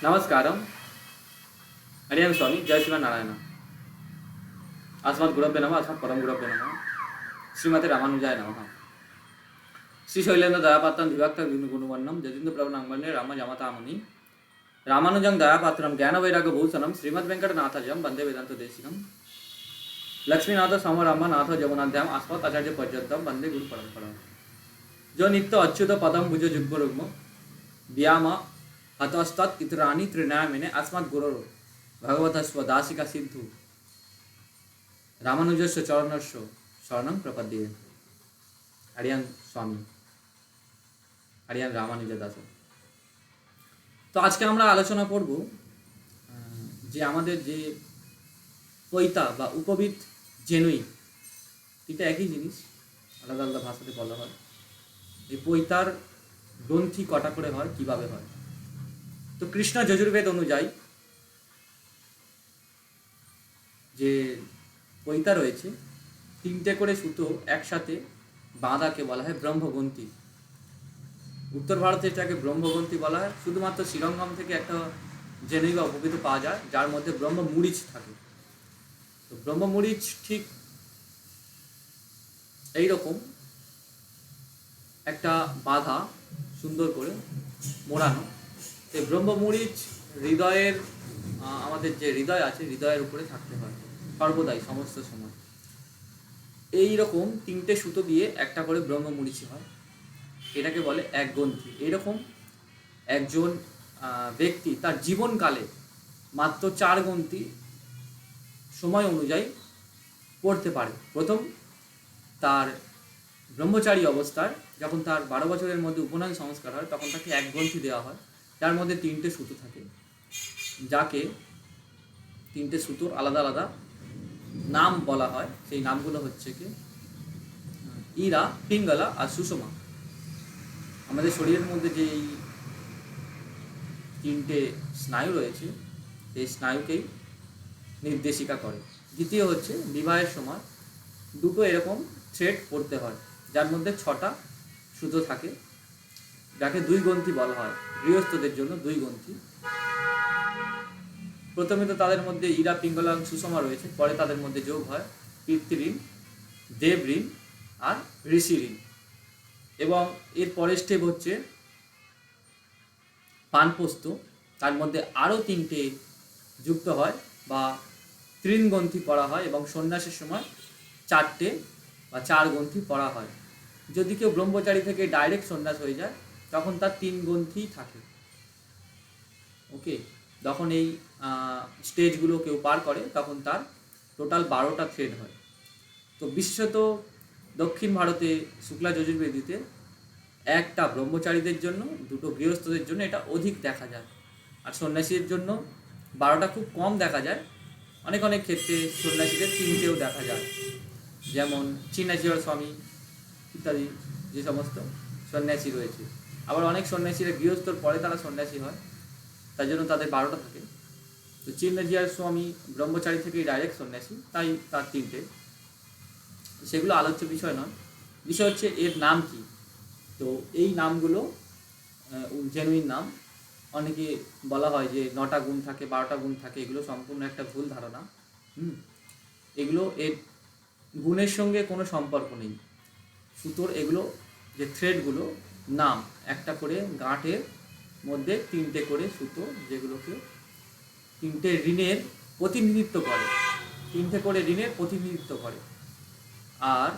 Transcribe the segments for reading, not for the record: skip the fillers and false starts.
నమస్కారం. హరియాణ స్వామి జయ శ్రీమన్నారాయణ. అస్మద్ గురభ్య నమ అస్మత్ పరం గురభ్య నమ. శ్రీమతి రామానుజాయ నమ. శ్రీ శైలేంద్ర దయాపాత్రం విభక్త గుణవర్ణం జతింద్ర ప్రవణంగణ్య రామ జమతాముని రామానుజం దయాపాత్రం జ్ఞాన వైరాగ్య భూషణం శ్రీమద్ వెంకటనాథజం వందే వేదాంత దేశికం लक्ष्मीनाथ समराम नाथ जगन्नाथ्याम अस्मत् आचार्य पर्यंतम वंदे गुरु परंपरा. जो नित्य अच्युत पदम भुज जुग्म व्याम हतस्तत् इतराणि त्रिनामिने अस्मत् गुरु भगवतस्व दासिका सिद्धु रामानुजस्य चरणस्य शरणं प्रपद्ये. हरियाण स्वामी हरियाण रामानुज दास. तो आज के আমরা আলোচনা করব যে আমাদের যে পৈতা বা উপবিদ জেনুই, এটা একই জিনিস, আলাদা আলাদা ভাষাতে বলা হয়। এই পৈতার গ্রন্থি কটা করে হয়, কিভাবে হয়? তো কৃষ্ণ যজুর্বেদ অনুযায়ী যে পৈতা রয়েছে, তিনটে করে সুতো একসাথে বাঁধাকে বলা হয় ব্রহ্মগ্রন্থি। উত্তর ভারতে এটাকে ব্রহ্মগ্রন্থি বলা হয়। শুধুমাত্র শ্রীরঙ্গম থেকে একটা জেনুই বা উপবিদ পাওয়া যায় যার মধ্যে ব্রহ্মমুরিচ থাকে। তো ব্রহ্মমরিচ ঠিক এইরকম একটা বাধা, সুন্দর করে মোড়ানো। এই ব্রহ্মমরিচ হৃদয়ের, আমাদের যে হৃদয় আছে, হৃদয়ের উপরে থাকতে হয় সর্বদাই, সমস্ত সময়। এই রকম তিনটে সুতো দিয়ে একটা করে ব্রহ্মমরিচি হয়, এটাকে বলে এক গ্রন্থি। এইরকম একজন ব্যক্তি তার জীবনকালে মাত্র 4 গ্রন্থি সময় অনুযায়ী পড়তে পারে। প্রথম, তার ব্রহ্মচারী অবস্থায় যখন তার 12 বছরের মধ্যে উপনয়ন সংস্কার হয়, তখন তাকে এক গ্রন্থি দেওয়া হয়, যার মধ্যে 3টে সুতো থাকে, যাকে 3টে সুতোর আলাদা আলাদা নাম বলা হয়। সেই নামগুলো হচ্ছে কি ইরা, পিঙ্গলা আর সুষমা। আমাদের শরীরের মধ্যে যে 3টে স্নায়ু রয়েছে, এই স্নায়ুকেই নির্দেশিকা করে। দ্বিতীয় হচ্ছে বিবাহের সময় 2টো এরকম থ্রেড পড়তে হয়, যার মধ্যে 6টা সুতো থাকে, যাকে 2 গ্রন্থি বলা হয়। গৃহস্থদের জন্য 2 গ্রন্থি। প্রথমে তো তাদের মধ্যে ইরা, পিঙ্গলা, সুষমা রয়েছে, পরে তাদের মধ্যে যোগ হয় পিতৃঋণ, দেবঋণ আর ঋষিঋণ। এবং এর পরের স্টেপ হচ্ছে পানপোস্ত, তার মধ্যে আরও 3টে যুক্ত হয় বা 3 গ্রন্থি পড়া হয়, এবং সন্ন্যাসের সময় 4টে বা 4 গ্রন্থি পড়া হয়। যদি কেউ ব্রহ্মচারী থেকে ডাইরেক্ট সন্ন্যাস হয়ে যায়, তখন তার 3 গ্রন্থিই থাকে। ওকে, যখন এই স্টেজগুলো কেউ পার করে, তখন তার টোটাল 12টা থ্রেড হয়। তো বিশেষত দক্ষিণ ভারতে শুক্লা যজুর্বেদীতে 1টা ব্রহ্মচারীদের জন্য, 2টো গৃহস্থদের জন্য এটা অধিক দেখা যায়। আর সন্ন্যাসীর জন্য 12টা খুব কম দেখা যায়। অনেক অনেক ক্ষেত্রে সন্ন্যাসীদের 3টেও দেখা যায়, যেমন চিন্নাজিওর স্বামী ইত্যাদি যে সমস্ত সন্ন্যাসী রয়েছে। আবার অনেক সন্ন্যাসীরা গৃহস্থর পরে তারা সন্ন্যাসী হয়, তার জন্য তাদের 12টা থাকে। তো চিন্নাজিয়ার স্বামী ব্রহ্মচারী থেকেই ডাইরেক্ট সন্ন্যাসী, তাই তার 3টে। সেগুলো আলোচ্য বিষয় নয়, বিষয় হচ্ছে এর নাম কি। তো এই নামগুলো জেনুইন নাম। অনেকে বলা হয় যে 9টা গুণ থাকে, 12টা গুণ থাকে, এগুলো সম্পূর্ণ একটা ভুল ধারণা। এগুলো এর গুণের সঙ্গে কোনো সম্পর্ক নেই। সুতোর এগুলো যে থ্রেডগুলো নাম, একটা করে গাঁটের মধ্যে 3টে করে সুতো, যেগুলোকে 3টে ঋণের প্রতিনিধিত্ব করে, 3টে করে ঋণের প্রতিনিধিত্ব করে। আর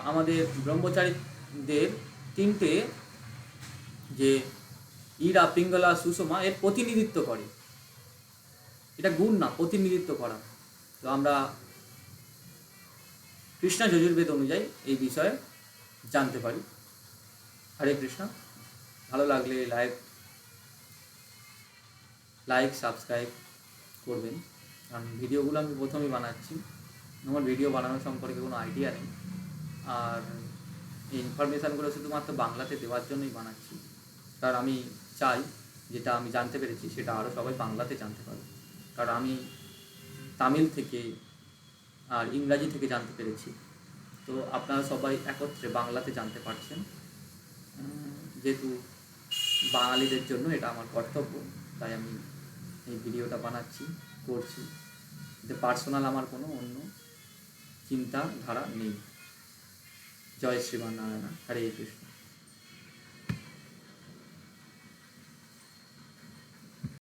আমাদের ব্রহ্মচারীদের 3টে যে ইরা, পিঙ্গলা, সুষমা এর প্রতিনিধিত্ব করে। এটা গুণ না, প্রতিনিধিত্ব করা। তো আমরা কৃষ্ণ যজুর্বেদ অনুযায়ী এই বিষয়ে জানতে পারি। হরে কৃষ্ণ। ভালো লাগলে লাইক সাবস্ক্রাইব করবেন, কারণ ভিডিওগুলো আমি প্রথমেই বানাচ্ছি, আমার ভিডিও বানানো সম্পর্কে কোনো আইডিয়া নেই। আর এই ইনফরমেশানগুলো শুধুমাত্র বাংলাতে দেওয়ার জন্যই বানাচ্ছি, কারণ আমি চাই যেটা আমি জানতে পেরেছি সেটা আরও সবাই বাংলাতে জানতে পারে। কারণ আমি তামিল থেকে আর ইংরাজি থেকে জানতে পেরেছি, তো আপনারা সবাই একত্রে বাংলাতে জানতে পারছেন, যেহেতু বাঙালিদের জন্য এটা আমার কর্তব্য। তাই আমি এই ভিডিওটা বানাচ্ছি, করছি। এতে পার্সোনাল আমার কোনো অন্য চিন্তাধারা নেই। জয় শ্রীমান নারায়ণ, হরে কৃষ্ণ।